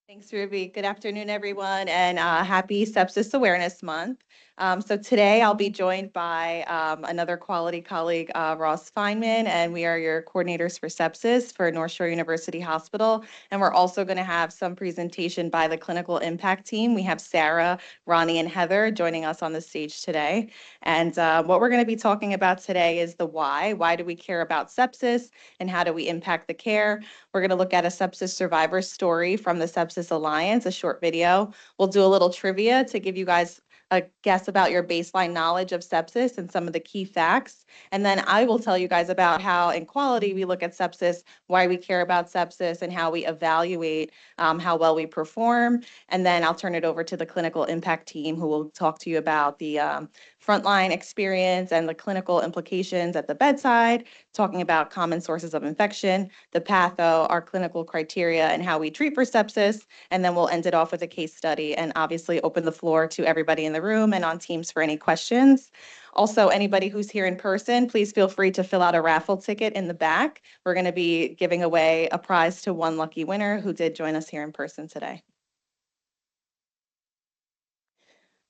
Thanks, Ruby. Good afternoon, everyone, and happy Sepsis Awareness Month. So today I'll be joined by another quality colleague, Ross Feynman, and we are your coordinators for sepsis for North Shore University Hospital. And we're also going to have some presentation by the clinical impact team. We have Sarah, Ronnie, and Heather joining us on the stage today. And what we're going to be talking about today is the why. Why do we care about sepsis, and how do we impact the care? We're going to look at a sepsis survivor story from the Sepsis Alliance, a short video. We'll do a little trivia to give you guys a guess about your baseline knowledge of sepsis and some of the key facts. And then I will tell you guys about how in quality we look at sepsis, why we care about sepsis, and how we evaluate how well we perform. And then I'll turn it over to the clinical impact team who will talk to you about the frontline experience and the clinical implications at the bedside, talking about common sources of infection, the patho, our clinical criteria, and how we treat for sepsis. And then we'll end it off with a case study and obviously open the floor to everybody in the room and on Teams for any questions. Also, anybody who's here in person, please feel free to fill out a raffle ticket in the back. We're going to be giving away a prize to one lucky winner who did join us here in person today.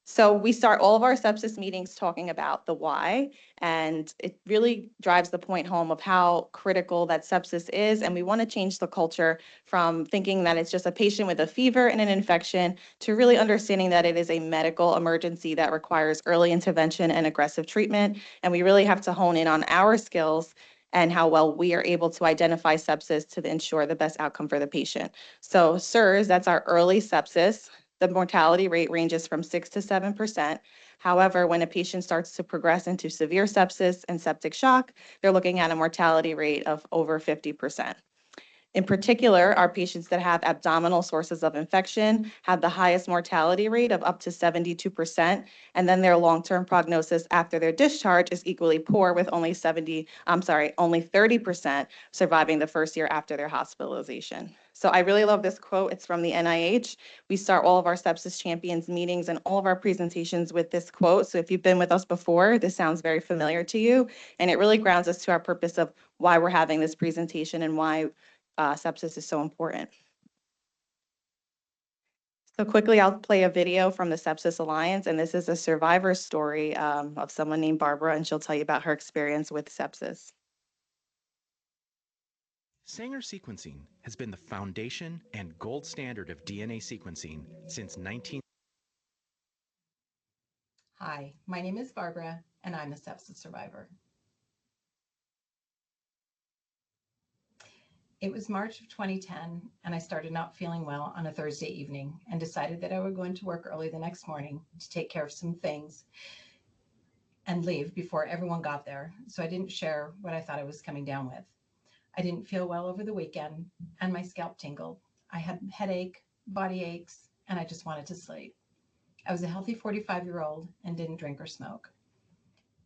So we start all of our sepsis meetings talking about the why, and it really drives the point home of how critical that sepsis is. And we want to change the culture from thinking that it's just a patient with a fever and an infection to really understanding that it is a medical emergency that requires early intervention and aggressive treatment. And we really have to hone in on our skills and how well we are able to identify sepsis to ensure the best outcome for the patient. So SIRS, that's our early sepsis. The mortality rate ranges from 6 to 7%. However, when a patient starts to progress into severe sepsis and septic shock, they're looking at a mortality rate of over 50%. In particular, our patients that have abdominal sources of infection have the highest mortality rate of up to 72%, and then their long-term prognosis after their discharge is equally poor with only 30% surviving the first year after their hospitalization. So I really love this quote. It's from the NIH. We start all of our Sepsis Champions meetings and all of our presentations with this quote. So if you've been with us before, this sounds very familiar to you, and it really grounds us to our purpose of why we're having this presentation and why sepsis is so important. So quickly, I'll play a video from the Sepsis Alliance, and this is a survivor story of someone named Barbara, and she'll tell you about her experience with sepsis. Sanger sequencing has been the foundation and gold standard of DNA sequencing since 19. Hi, my name is Barbara, and I'm a sepsis survivor. It was March of 2010, and I started not feeling well on a Thursday evening and decided that I would go into work early the next morning to take care of some things and leave before everyone got there, so I didn't share what I thought I was coming down with. I didn't feel well over the weekend, and my scalp tingled. I had headache, body aches, and I just wanted to sleep. I was a healthy 45-year-old and didn't drink or smoke.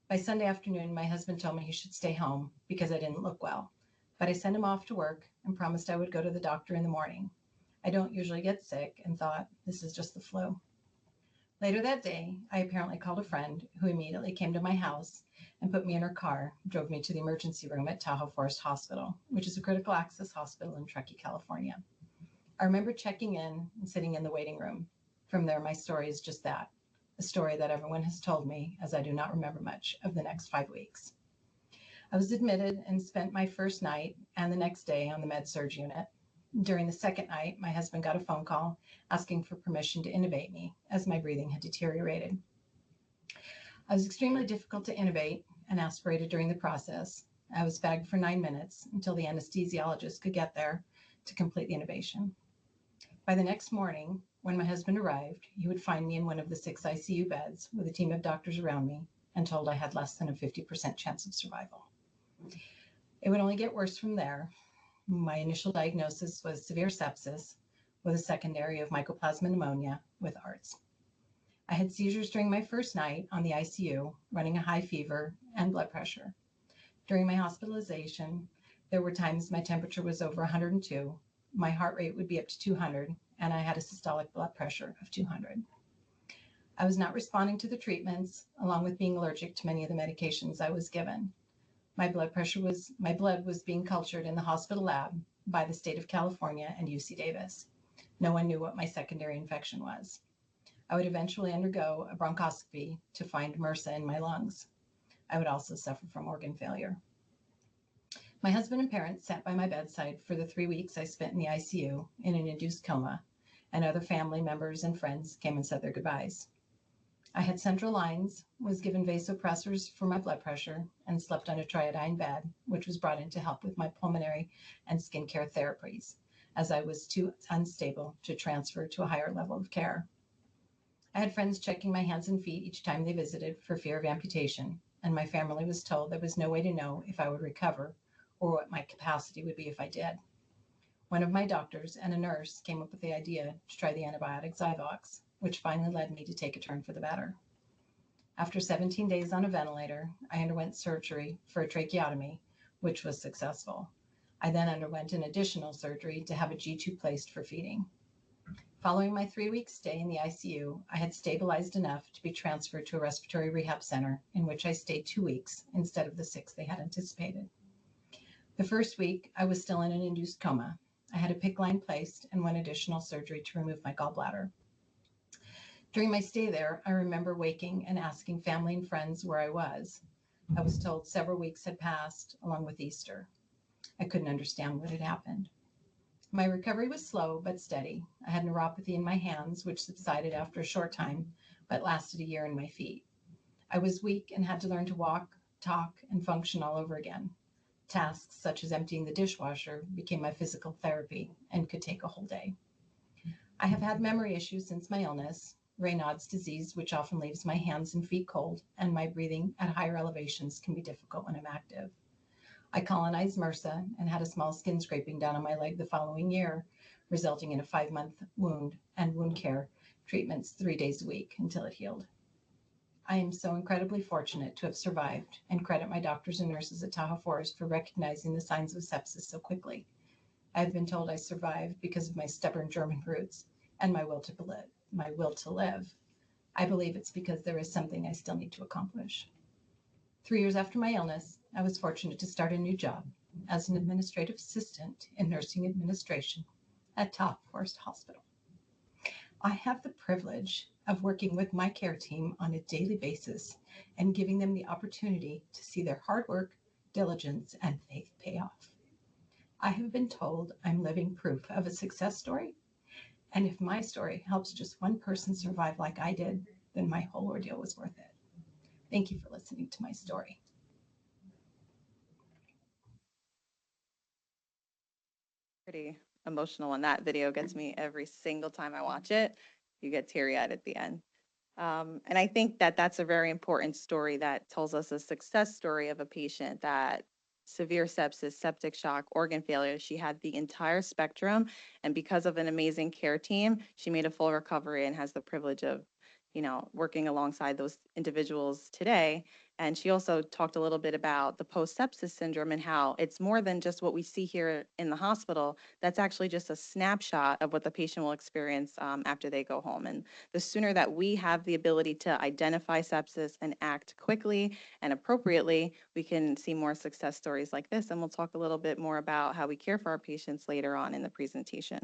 By Sunday afternoon, my husband told me he should stay home because I didn't look well. But I sent him off to work and promised I would go to the doctor in the morning. I don't usually get sick and thought, this is just the flu. Later that day, I apparently called a friend who immediately came to my house and put me in her car, drove me to the emergency room at Tahoe Forest Hospital, which is a critical access hospital in Truckee, California. I remember checking in and sitting in the waiting room. From there, my story is just that, a story that everyone has told me, as I do not remember much of the next 5 weeks. I was admitted and spent my first night and the next day on the med-surg unit. During the second night, my husband got a phone call asking for permission to intubate me as my breathing had deteriorated. I was extremely difficult to intubate and aspirated during the process. I was bagged for 9 minutes until the anesthesiologist could get there to complete the intubation. By the next morning, when my husband arrived, he would find me in one of the 6 ICU beds with a team of doctors around me and told I had less than a 50% chance of survival. It would only get worse from there. My initial diagnosis was severe sepsis with a secondary of mycoplasma pneumonia with ARDS. I had seizures during my first night on the ICU, running a high fever and blood pressure. During my hospitalization, there were times my temperature was over 102, my heart rate would be up to 200, and I had a systolic blood pressure of 200. I was not responding to the treatments, along with being allergic to many of the medications I was given. My blood was being cultured in the hospital lab by the state of California and UC Davis. No one knew what my secondary infection was. I would eventually undergo a bronchoscopy to find MRSA in my lungs. I would also suffer from organ failure. My husband and parents sat by my bedside for the 3 weeks I spent in the ICU in an induced coma, and other family members and friends came and said their goodbyes. I had central lines, was given vasopressors for my blood pressure, and slept on a triodine bed, which was brought in to help with my pulmonary and skincare therapies, as I was too unstable to transfer to a higher level of care. I had friends checking my hands and feet each time they visited for fear of amputation, and my family was told there was no way to know if I would recover or what my capacity would be if I did. One of my doctors and a nurse came up with the idea to try the antibiotic Zyvox, which finally led me to take a turn for the better. After 17 days on a ventilator, I underwent surgery for a tracheotomy, which was successful. I then underwent an additional surgery to have a G-tube placed for feeding. Following my 3-week stay in the ICU, I had stabilized enough to be transferred to a respiratory rehab center in which I stayed 2 weeks instead of the 6 they had anticipated. The first week, I was still in an induced coma. I had a PICC line placed and one additional surgery to remove my gallbladder. During my stay there, I remember waking and asking family and friends where I was. I was told several weeks had passed, along with Easter. I couldn't understand what had happened. My recovery was slow but steady. I had neuropathy in my hands, which subsided after a short time, but lasted a year in my feet. I was weak and had to learn to walk, talk, and function all over again. Tasks such as emptying the dishwasher became my physical therapy and could take a whole day. I have had memory issues since my illness, Raynaud's disease, which often leaves my hands and feet cold, and my breathing at higher elevations can be difficult when I'm active. I colonized MRSA and had a small skin scraping down on my leg the following year, resulting in a 5-month wound and wound care treatments 3 days a week until it healed. I am so incredibly fortunate to have survived and credit my doctors and nurses at Tahoe Forest for recognizing the signs of sepsis so quickly. I have been told I survived because of my stubborn German roots and my will to live. I believe it's because there is something I still need to accomplish. 3 years after my illness, I was fortunate to start a new job as an administrative assistant in nursing administration at Tahoe Forest Hospital. I have the privilege of working with my care team on a daily basis and giving them the opportunity to see their hard work, diligence, and faith pay off. I have been told I'm living proof of a success story, and if my story helps just one person survive like I did, then my whole ordeal was worth it. Thank you for listening to my story. Pretty emotional, and that video gets me every single time I watch it. You get teary-eyed at the end. And I think that that's a very important story that tells us a success story of a patient that severe sepsis, septic shock, organ failure. She had the entire spectrum, and because of an amazing care team, she made a full recovery and has the privilege of, working alongside those individuals today. And she also talked a little bit about the post-sepsis syndrome and how it's more than just what we see here in the hospital. That's actually just a snapshot of what the patient will experience after they go home. And the sooner that we have the ability to identify sepsis and act quickly and appropriately, we can see more success stories like this. And we'll talk a little bit more about how we care for our patients later on in the presentation.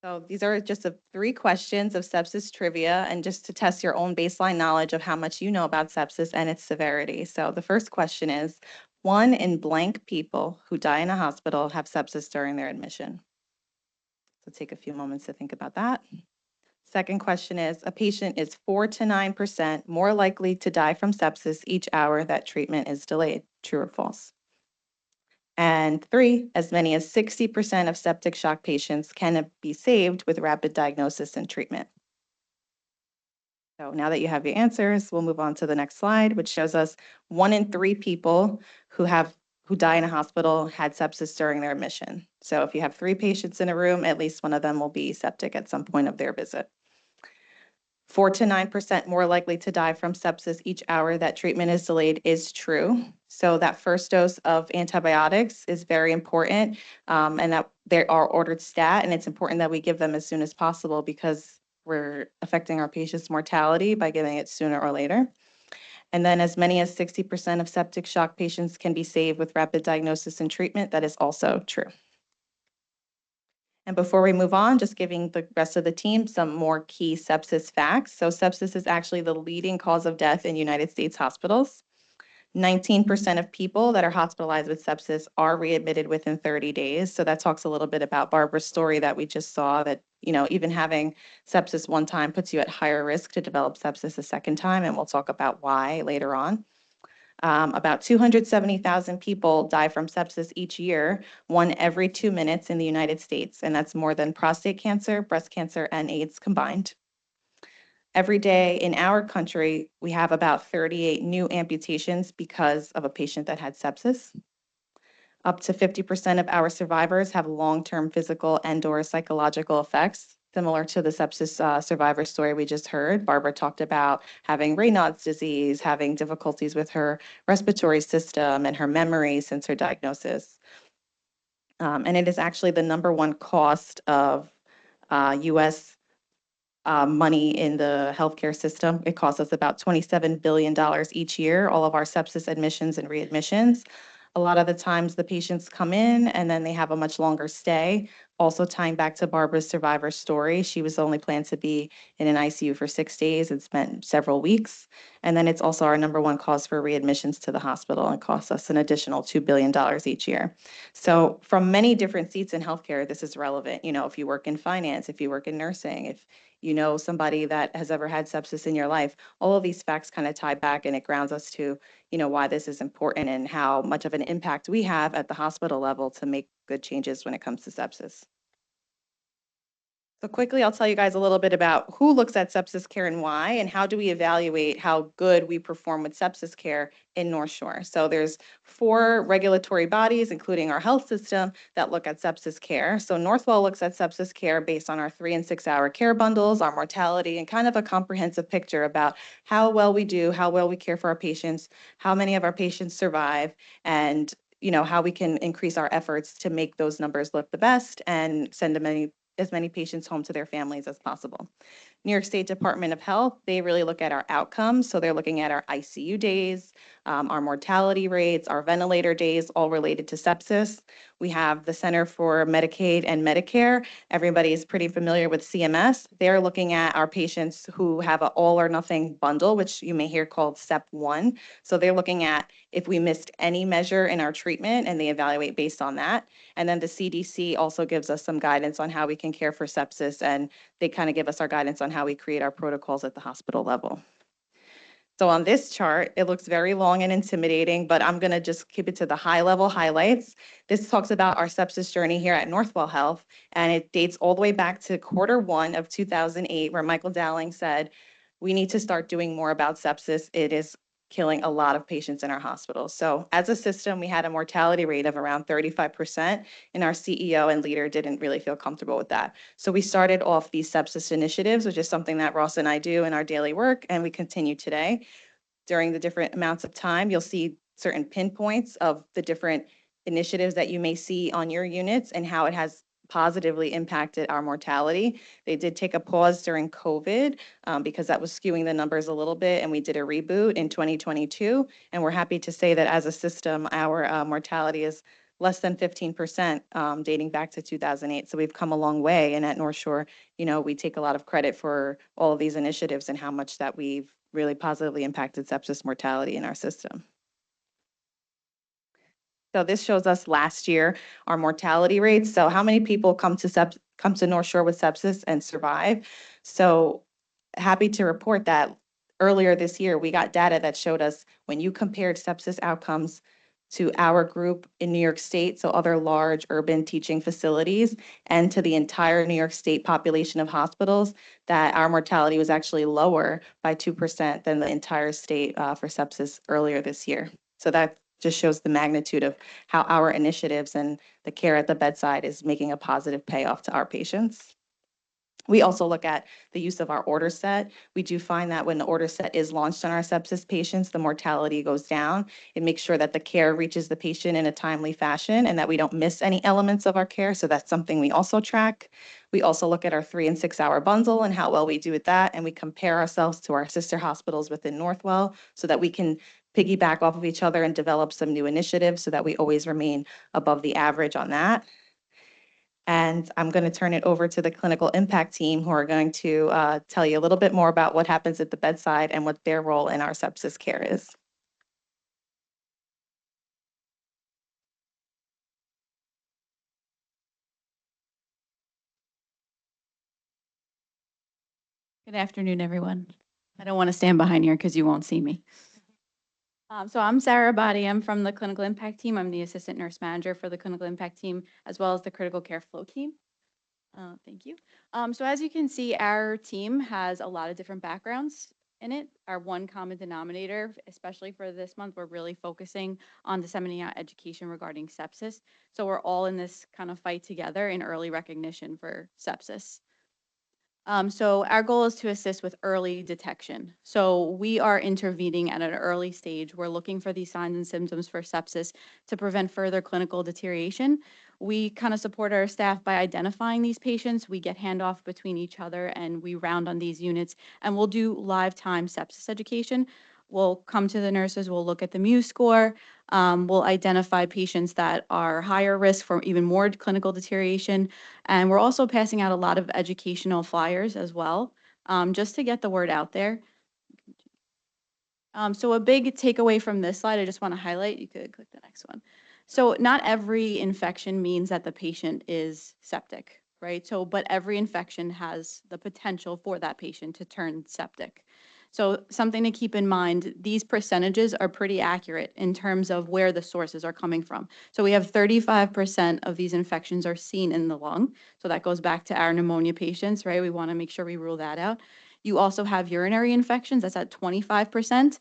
So these are just 3 questions of sepsis trivia, and just to test your own baseline knowledge of how much you know about sepsis and its severity. So the first question is, 1 in blank people who die in a hospital have sepsis during their admission. So take a few moments to think about that. Second question is, a patient is 4 to 9% more likely to die from sepsis each hour that treatment is delayed. True or false? And 3, as many as 60% of septic shock patients can be saved with rapid diagnosis and treatment. So now that you have your answers, we'll move on to the next slide, which shows us 1 in 3 people who die in a hospital had sepsis during their admission. So if you have 3 patients in a room, at least one of them will be septic at some point of their visit. 4 to 9% more likely to die from sepsis each hour that treatment is delayed is true. So that first dose of antibiotics is very important, and that they are ordered stat, and it's important that we give them as soon as possible because we're affecting our patients' mortality by giving it sooner or later. And then as many as 60% of septic shock patients can be saved with rapid diagnosis and treatment. That is also true. And before we move on, just giving the rest of the team some more key sepsis facts. So sepsis is actually the leading cause of death in United States hospitals. 19% of people that are hospitalized with sepsis are readmitted within 30 days. So that talks a little bit about Barbara's story that we just saw, that, even having sepsis one time puts you at higher risk to develop sepsis a second time. And we'll talk about why later on. About 270,000 people die from sepsis each year, 1 every 2 minutes in the United States. And that's more than prostate cancer, breast cancer, and AIDS combined. Every day in our country, we have about 38 new amputations because of a patient that had sepsis. Up to 50% of our survivors have long-term physical and/or psychological effects, similar to the sepsis survivor story we just heard. Barbara talked about having Raynaud's disease, having difficulties with her respiratory system and her memory since her diagnosis. And it is actually the #1 cost of U.S. Money in the healthcare system. It costs us about $27 billion each year, all of our sepsis admissions and readmissions. A lot of the times the patients come in and then they have a much longer stay. Also tying back to Barbara's survivor story, she was only planned to be in an ICU for 6 days and spent several weeks. And then it's also our #1 cause for readmissions to the hospital and costs us an additional $2 billion each year. So from many different seats in healthcare, this is relevant. If you work in finance, if you work in nursing, if somebody that has ever had sepsis in your life, all of these facts kind of tie back, and it grounds us to, why this is important and how much of an impact we have at the hospital level to make good changes when it comes to sepsis. So quickly, I'll tell you guys a little bit about who looks at sepsis care and why, and how do we evaluate how good we perform with sepsis care in North Shore. So there's 4 regulatory bodies, including our health system, that look at sepsis care. So Northwell looks at sepsis care based on our 3 and 6 hour care bundles, our mortality, and kind of a comprehensive picture about how well we do, how well we care for our patients, how many of our patients survive, and how we can increase our efforts to make those numbers look the best and send as many patients home to their families as possible. New York State Department of Health, they really look at our outcomes. So they're looking at our ICU days, our mortality rates, our ventilator days, all related to sepsis. We have the Center for Medicaid and Medicare. Everybody is pretty familiar with CMS. They're looking at our patients who have an all or nothing bundle, which you may hear called SEP1. So they're looking at if we missed any measure in our treatment, and they evaluate based on that. And then the CDC also gives us some guidance on how we can care for sepsis, and they kind of give us our guidance on how we create our protocols at the hospital level. So on this chart, it looks very long and intimidating, but I'm going to just keep it to the high level highlights. This talks about our sepsis journey here at Northwell Health, and it dates all the way back to Q1 of 2008, where Michael Dowling said, we need to start doing more about sepsis. It is killing a lot of patients in our hospitals. So as a system, we had a mortality rate of around 35%, and our CEO and leader didn't really feel comfortable with that. So we started off these sepsis initiatives, which is something that Ross and I do in our daily work, and we continue today. During the different amounts of time, you'll see certain pinpoints of the different initiatives that you may see on your units and how it has positively impacted our mortality. They did take a pause during COVID because that was skewing the numbers a little bit, and we did a reboot in 2022. And we're happy to say that as a system, our mortality is less than 15% dating back to 2008. So we've come a long way. And at North Shore, we take a lot of credit for all of these initiatives and how much that we've really positively impacted sepsis mortality in our system. So this shows us last year our mortality rates. So how many people come to North Shore with sepsis and survive? So happy to report that earlier this year we got data that showed us when you compared sepsis outcomes to our group in New York State, so other large urban teaching facilities, and to the entire New York State population of hospitals, that our mortality was actually lower by 2% than the entire state for sepsis earlier this year. So that just shows the magnitude of how our initiatives and the care at the bedside is making a positive payoff to our patients. We also look at the use of our order set. We do find that when the order set is launched on our sepsis patients, the mortality goes down. It makes sure that the care reaches the patient in a timely fashion and that we don't miss any elements of our care. So that's something we also track. We also look at our 3 and 6 hour bundle and how well we do with that. And we compare ourselves to our sister hospitals within Northwell so that we can piggyback off of each other and develop some new initiatives so that we always remain above the average on that. And I'm going to turn it over to the clinical impact team who are going to tell you a little bit more about what happens at the bedside and what their role in our sepsis care is. Good afternoon, everyone. I don't want to stand behind here because you won't see me. So I'm Sarah Body. I'm from the clinical impact team. I'm the assistant nurse manager for the clinical impact team, as well as the critical care flow team. Thank you. So as you can see, our team has a lot of different backgrounds in it. Our one common denominator, especially for this month, we're really focusing on disseminating out education regarding sepsis. So we're all in this kind of fight together in early recognition for sepsis. So our goal is to assist with early detection. So we are intervening at an early stage. We're looking for these signs and symptoms for sepsis to prevent further clinical deterioration. We kind of support our staff by identifying these patients. We get handoff between each other and we round on these units, and we'll do live time sepsis education. We'll come to the nurses, we'll look at the Muse score, we'll identify patients that are higher risk for even more clinical deterioration. And we're also passing out a lot of educational flyers as well, just to get the word out there. So a big takeaway from this slide, I just want to highlight, you could click the next one. So not every infection means that the patient is septic, right? So, but every infection has the potential for that patient to turn septic. So something to keep in mind, these percentages are pretty accurate in terms of where the sources are coming from. So we have 35% of these infections are seen in the lung. So that goes back to our pneumonia patients, right? We want to make sure we rule that out. You also have urinary infections, that's at 25%.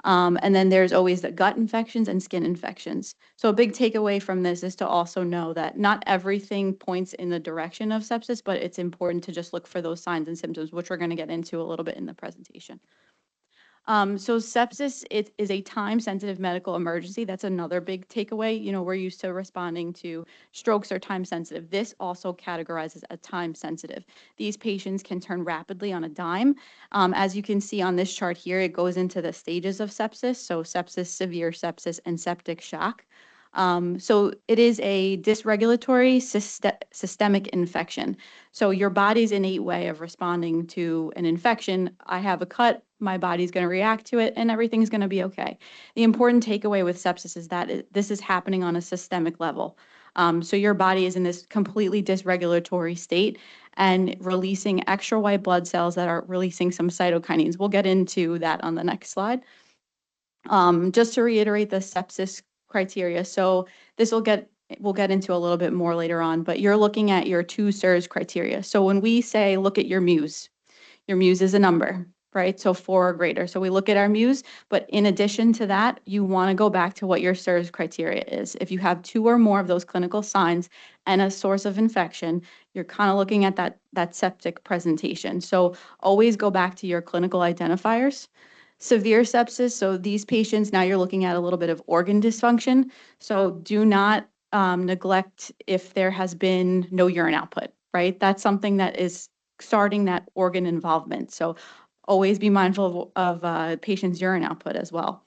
And then there's always the gut infections and skin infections. So a big takeaway from this is to also know that not everything points in the direction of sepsis, but it's important to just look for those signs and symptoms, which we're going to get into a little bit in the presentation. So sepsis, it is a time-sensitive medical emergency. That's another big takeaway. You know, we're used to responding to strokes are time-sensitive. This also categorizes as time-sensitive. These patients can turn rapidly on a dime. As you can see on this chart here, it goes into the stages of sepsis. So sepsis, severe sepsis, and septic shock. So it is a dysregulatory systemic infection. So your body's innate way of responding to an infection, I have a cut, my body's going to react to it, and everything's going to be okay. The important takeaway with sepsis is that this is happening on a systemic level. So your body is in this completely dysregulatory state and releasing extra white blood cells that are releasing some cytokines. We'll get into that on the next slide. Just to reiterate the sepsis criteria. So this we'll get into a little bit more later on, but you're looking at your 2 SIRS criteria. So when we say look at your Muse is a number, right? So 4 or greater. So we look at our Muse, but in addition to that, you want to go back to what your SIRS criteria is. If you have 2 or more of those clinical signs and a source of infection, you're kind of looking at that septic presentation. So always go back to your clinical identifiers. Severe sepsis, so these patients, now you're looking at a little bit of organ dysfunction. So do not neglect if there has been no urine output, right? That's something that is starting that organ involvement. So always be mindful of patient's urine output as well.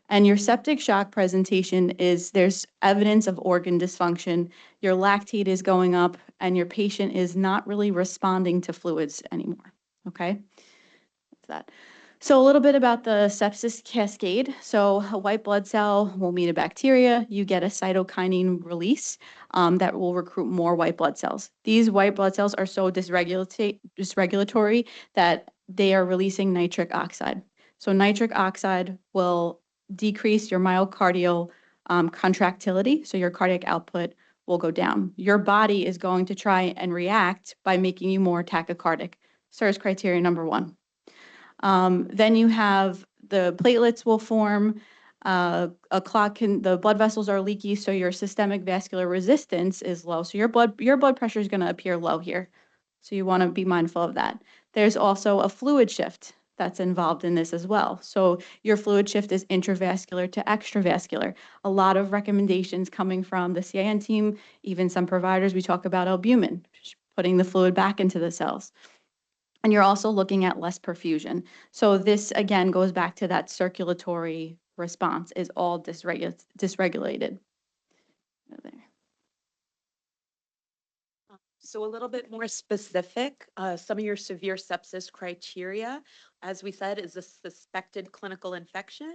And your septic shock presentation is there's evidence of organ dysfunction, your lactate is going up, and your patient is not really responding to fluids anymore, okay? That's that. So a little bit about the sepsis cascade. So a white blood cell will meet a bacteria. You get a cytokinin release that will recruit more white blood cells. These white blood cells are so dysregulatory that they are releasing nitric oxide. So nitric oxide will decrease your myocardial contractility. So your cardiac output will go down. Your body is going to try and react by making you more tachycardic. SIRS criteria number 1. Then you have the platelets will form, the blood vessels are leaky, so your systemic vascular resistance is low. So your blood pressure is going to appear low here. So you want to be mindful of that. There's also a fluid shift that's involved in this as well. So your fluid shift is intravascular to extravascular. A lot of recommendations coming from the CIN team, even some providers, we talk about albumin, putting the fluid back into the cells. And you're also looking at less perfusion. So this, again, goes back to that circulatory response is all dysregulated. There. So a little bit more specific, some of your severe sepsis criteria, as we said, is a suspected clinical infection.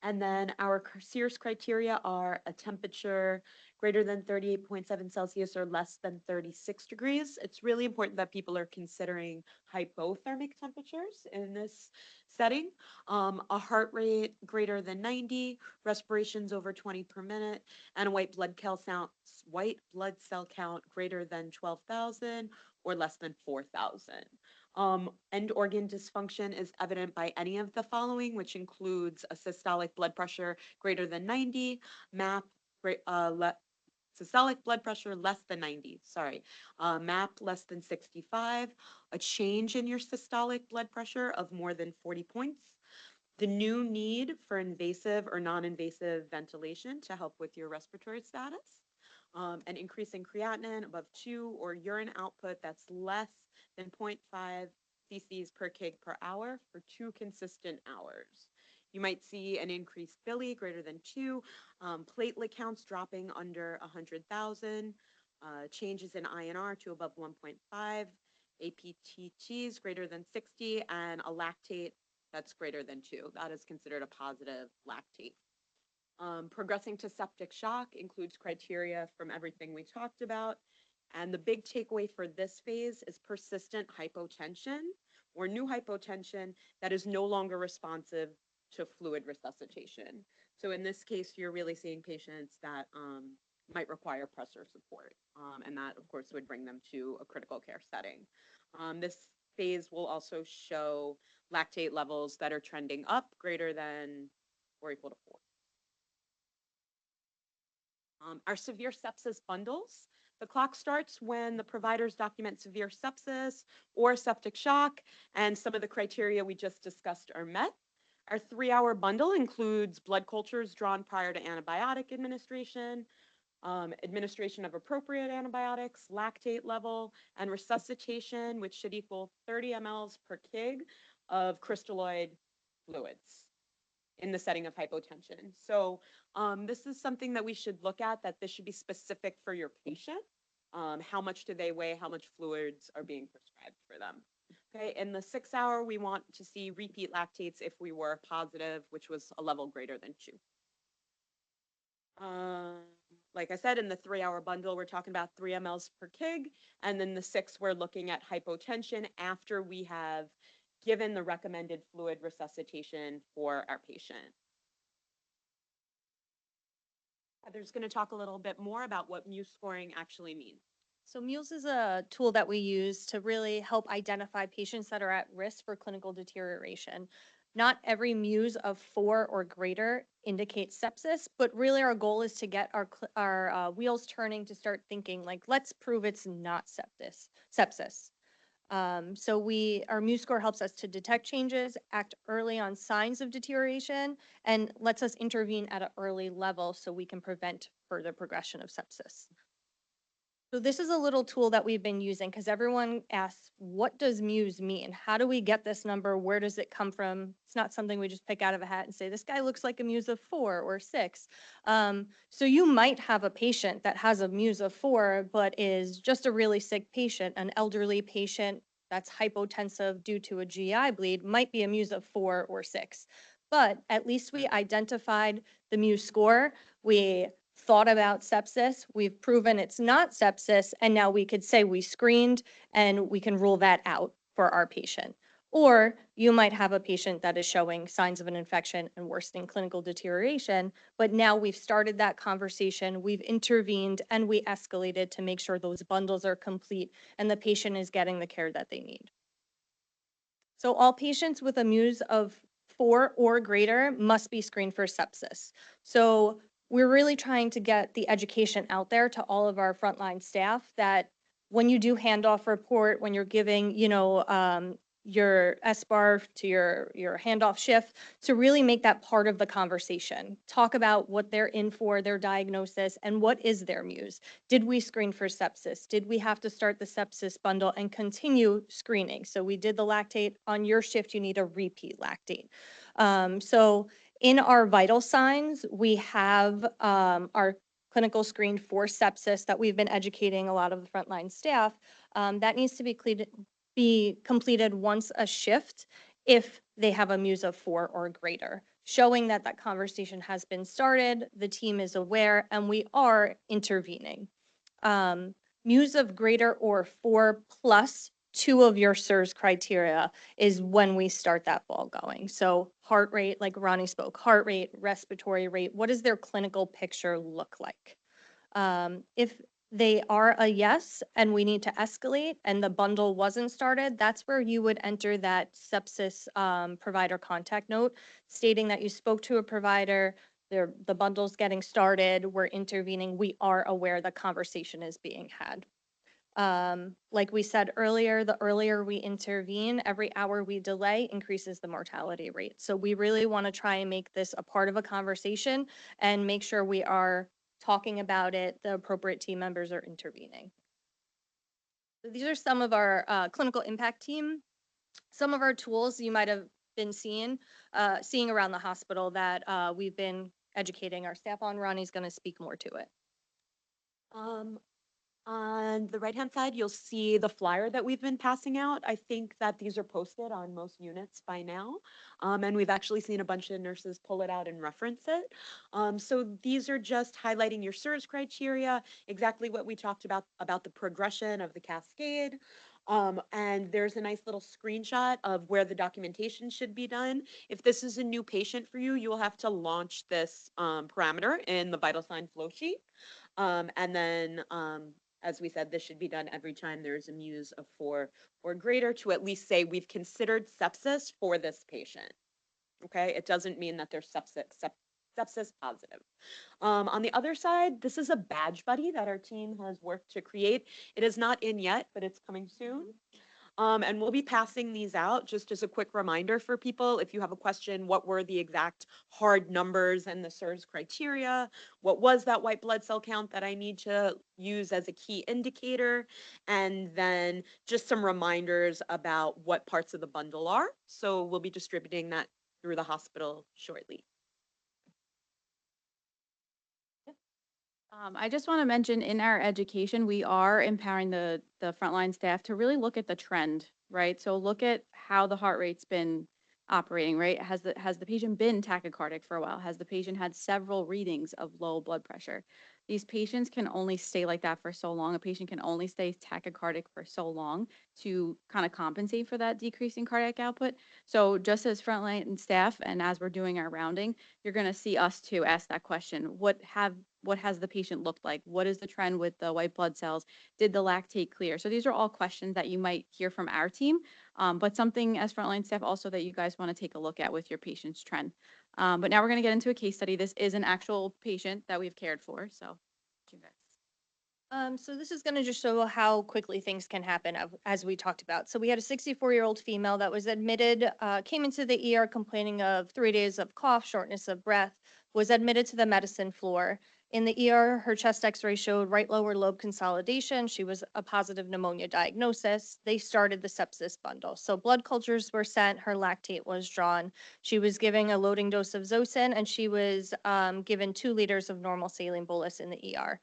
And then our SEERS criteria are a temperature greater than 38.7 Celsius or less than 36 degrees. It's really important that people are considering hypothermic temperatures in this setting. A heart rate greater than 90, respirations over 20 per minute, and a white blood cell count greater than 12,000 or less than 4,000. End organ dysfunction is evident by any of the following, which includes a systolic blood pressure greater than 90, systolic blood pressure less than 90, MAP less than 65, a change in your systolic blood pressure of more than 40 points, the new need for invasive or non-invasive ventilation to help with your respiratory status, an increase in creatinine above 2 or urine output that's less than 0.5 cc's per kg per hour for 2 consistent hours. You might see an increased bili greater than 2, platelet counts dropping under 100,000, changes in INR to above 1.5, APTTs greater than 60, and a lactate that's greater than 2. That is considered a positive lactate. Progressing to septic shock includes criteria from everything we talked about. And the big takeaway for this phase is persistent hypotension or new hypotension that is no longer responsive to fluid resuscitation. So in this case, you're really seeing patients that might require pressor support. And that, of course, would bring them to a critical care setting. This phase will also show lactate levels that are trending up greater than or equal to 4. Our severe sepsis bundles. The clock starts when the providers document severe sepsis or septic shock, and some of the criteria we just discussed are met. Our 3-hour bundle includes blood cultures drawn prior to antibiotic administration, administration of appropriate antibiotics, lactate level, and resuscitation, which should equal 30 mLs per kg of crystalloid fluids in the setting of hypotension. So this is something that we should look at, that this should be specific for your patient. How much do they weigh? How much fluids are being prescribed for them? Okay, in the 6-hour, we want to see repeat lactates if we were positive, which was a level greater than 2. Like I said, in the 3-hour bundle, we're talking about 3 mLs per kg. And then the 6, we're looking at hypotension after we have given the recommended fluid resuscitation for our patient. Heather's going to talk a little bit more about what Muse scoring actually means. So Mules is a tool that we use to really help identify patients that are at risk for clinical deterioration. Not every Muse of 4 or greater indicates sepsis, but really our goal is to get our wheels turning to start thinking like, let's prove it's not sepsis. So our Muse score helps us to detect changes, act early on signs of deterioration, and lets us intervene at an early level so we can prevent further progression of sepsis. So this is a little tool that we've been using because everyone asks, what does Muse mean? How do we get this number? Where does it come from? It's not something we just pick out of a hat and say, this guy looks like a Muse of 4 or 6. So you might have a patient that has a Muse of 4, but is just a really sick patient, an elderly patient that's hypotensive due to a GI bleed, might be a Muse of 4 or 6. But at least we identified the Muse score. We thought about sepsis, we've proven it's not sepsis, and now we could say we screened and we can rule that out for our patient. Or you might have a patient that is showing signs of an infection and worsening clinical deterioration, but now we've started that conversation, we've intervened, and we escalated to make sure those bundles are complete and the patient is getting the care that they need. So all patients with a Muse of 4 or greater must be screened for sepsis. So we're really trying to get the education out there to all of our frontline staff that when you do handoff report, when you're giving, your SBAR to your handoff shift, to really make that part of the conversation. Talk about what they're in for, their diagnosis, and what is their muse. Did we screen for sepsis? Did we have to start the sepsis bundle and continue screening? So we did the lactate. On your shift, you need a repeat lactate. So in our vital signs, we have our clinical screen for sepsis that we've been educating a lot of the frontline staff. That needs to be completed once a shift if they have a muse of 4 or greater, showing that that conversation has been started, the team is aware, and we are intervening. Muse of greater or 4 plus 2 of your SIRS criteria is when we start that ball going. So heart rate, like Ronnie spoke, heart rate, respiratory rate, what does their clinical picture look like? If they are a yes and we need to escalate and the bundle wasn't started, that's where you would enter that sepsis provider contact note stating that you spoke to a provider, the bundle's getting started, we're intervening, we are aware the conversation is being had. Like we said earlier, the earlier we intervene, every hour we delay increases the mortality rate. So we really want to try and make this a part of a conversation and make sure we are talking about it, the appropriate team members are intervening. So these are some of our clinical impact team. Some of our tools you might have been seeing around the hospital that we've been educating our staff on. Ronnie's going to speak more to it. On the right-hand side, you'll see the flyer that we've been passing out. I think that these are posted on most units by now. And we've actually seen a bunch of nurses pull it out and reference it. So these are just highlighting your SIRS criteria, exactly what we talked about the progression of the cascade. And there's a nice little screenshot of where the documentation should be done. If this is a new patient for you, you will have to launch this parameter in the vital sign flow sheet. And then as we said, this should be done every time there's a muse of 4 or greater to at least say we've considered sepsis for this patient. Okay, it doesn't mean that they're sepsis positive. On the other side, this is a badge buddy that our team has worked to create. It is not in yet, but it's coming soon. And we'll be passing these out just as a quick reminder for people. If you have a question, what were the exact hard numbers and the SIRS criteria? What was that white blood cell count that I need to use as a key indicator? And then just some reminders about what parts of the bundle are. So we'll be distributing that through the hospital shortly. I just want to mention in our education, we are empowering the frontline staff to really look at the trend, right? So look at how the heart rate's been operating, right? Has the patient been tachycardic for a while? Has the patient had several readings of low blood pressure? These patients can only stay like that for so long. A patient can only stay tachycardic for so long to kind of compensate for that decrease in cardiac output. So just as frontline staff and as we're doing our rounding, you're going to see us too ask that question. What has the patient looked like? What is the trend with the white blood cells? Did the lactate clear? So these are all questions that you might hear from our team, but something as frontline staff also that you guys want to take a look at with your patient's trend. But now we're going to get into a case study. This is an actual patient that we've cared for. So So this is going to just show how quickly things can happen as we talked about. So we had a 64-year-old female that was admitted, came into the ER complaining of 3 days of cough, shortness of breath, was admitted to the medicine floor. In the ER, her chest x-ray showed right lower lobe consolidation. She was a positive pneumonia diagnosis. They started the sepsis bundle. So blood cultures were sent, her lactate was drawn. She was given a loading dose of Zosyn, and she was given 2 liters of normal saline bolus in the ER.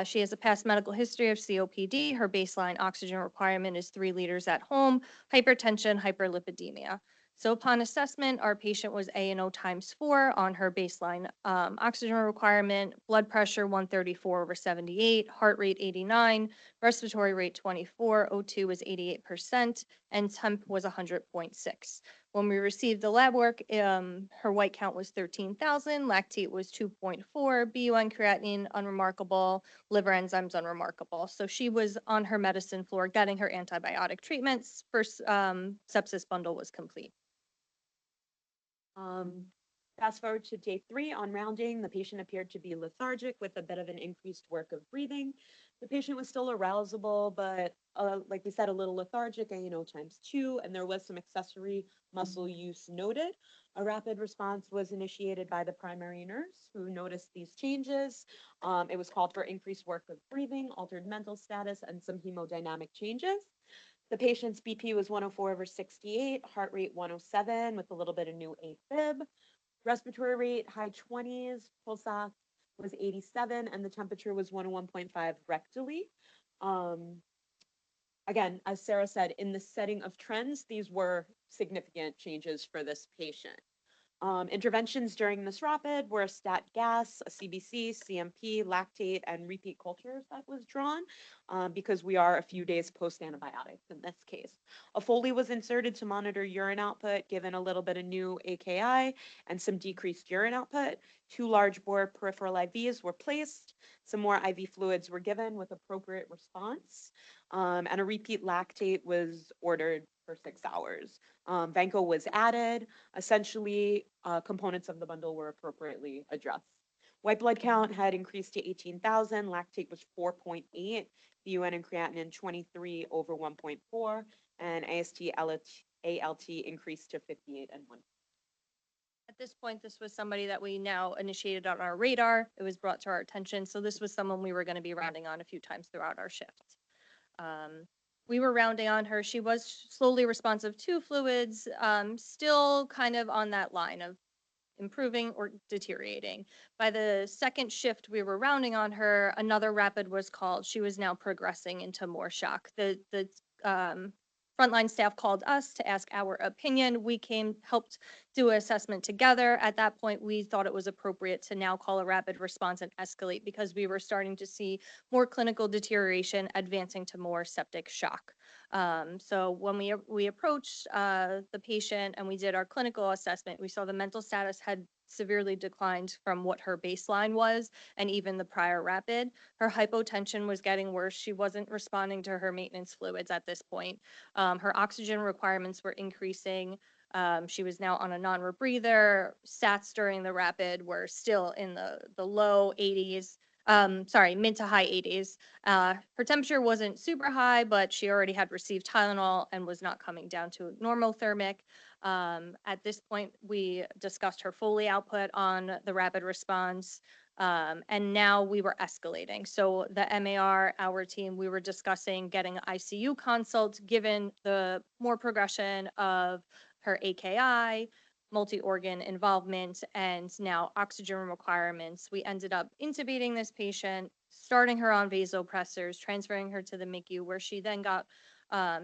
She has a past medical history of COPD. Her baseline oxygen requirement is 3 liters at home, hypertension, hyperlipidemia. So upon assessment, our patient was ANO times 4 on her baseline oxygen requirement, blood pressure 134/78, heart rate 89, respiratory rate 24, O2 was 88%, and temp was 100.6. When we received the lab work, her white count was 13,000, lactate was 2.4, BUN creatinine unremarkable, liver enzymes unremarkable. So she was on her medicine floor getting her antibiotic treatments. First sepsis bundle was complete. Fast forward to day 3 on rounding, the patient appeared to be lethargic with a bit of an increased work of breathing. The patient was still arousable, but like we said, a little lethargic, times 2, and there was some accessory muscle use noted. A rapid response was initiated by the primary nurse who noticed these changes. It was called for increased work of breathing, altered mental status, and some hemodynamic changes. The patient's BP was 104/68, heart rate 107 with a little bit of new AFib. Respiratory rate, high 20s, pulse ox was 87, and the temperature was 101.5 rectally. Um, Again, as Sarah said, in the setting of trends, these were significant changes for this patient. Interventions during this rapid were a stat gas, a CBC, CMP, lactate, and repeat cultures that was drawn because we are a few days post antibiotics in this case. A Foley was inserted to monitor urine output, given a little bit of new AKI and some decreased urine output. 2 large bore peripheral IVs were placed. Some more IV fluids were given with appropriate response. And a repeat lactate was ordered for 6 hours. Vanco was added. Essentially, components of the bundle were appropriately addressed. White blood count had increased to 18,000. Lactate was 4.8. BUN and creatinine 23/1.4. And AST ALT increased to 58 and 1. At this point, this was somebody that we now initiated on our radar. It was brought to our attention. So this was someone we were going to be rounding on a few times throughout our shift. We were rounding on her. She was slowly responsive to fluids, still kind of on that line of improving or deteriorating. By the second shift we were rounding on her, another rapid was called. She was now progressing into more shock. The frontline staff called us to ask our opinion. We helped do an assessment together. At that point, we thought it was appropriate to now call a rapid response and escalate because we were starting to see more clinical deterioration advancing to more septic shock. So when we approached the patient and we did our clinical assessment, we saw the mental status had severely declined from what her baseline was and even the prior rapid. Her hypotension was getting worse. She wasn't responding to her maintenance fluids at this point. Her oxygen requirements were increasing. She was now on a non-rebreather. Sats during the rapid were still in the low 80s. Mid to high 80s. Her temperature wasn't super high, but she already had received Tylenol and was not coming down to normothermic. At this point, we discussed her Foley output on the rapid response, and now we were escalating. So the MAR, our team, we were discussing getting an ICU consult given the more progression of her AKI, multi-organ involvement, and now oxygen requirements. We ended up intubating this patient, starting her on vasopressors, transferring her to the MICU, where she then got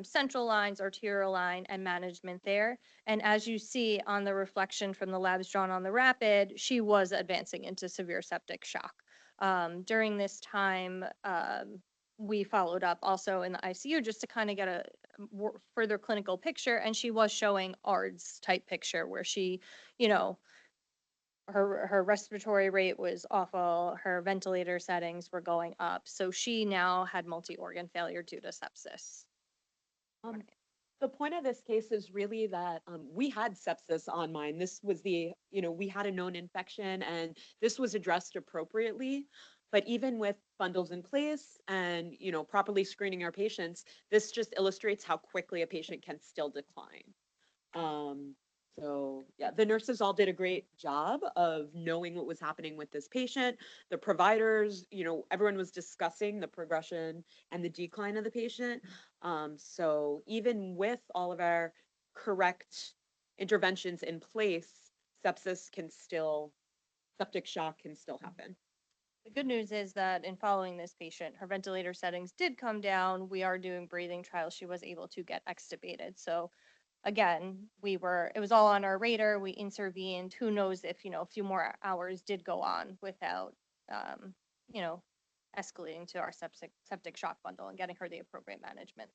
central lines, arterial line, and management there. And as you see on the reflection from the labs drawn on the rapid, she was advancing into severe septic shock. During this time, we followed up also in the ICU just to kind of get a further clinical picture, and she was showing ARDS type picture where she, you know, her respiratory rate was awful, her ventilator settings were going up, so she now had multi-organ failure due to sepsis. The point of this case is really that we had sepsis on mine. This was we had a known infection and this was addressed appropriately. But even with bundles in place and, properly screening our patients, this just illustrates how quickly a patient can still decline. So yeah, the nurses all did a great job of knowing what was happening with this patient. The providers, everyone was discussing the progression and the decline of the patient. So even with all of our correct interventions in place, septic shock can still happen. The good news is that in following this patient, her ventilator settings did come down. We are doing breathing trials. She was able to get extubated. So again, it was all on our radar. We intervened. Who knows if, a few more hours did go on without, escalating to our septic shock bundle and getting her the appropriate management.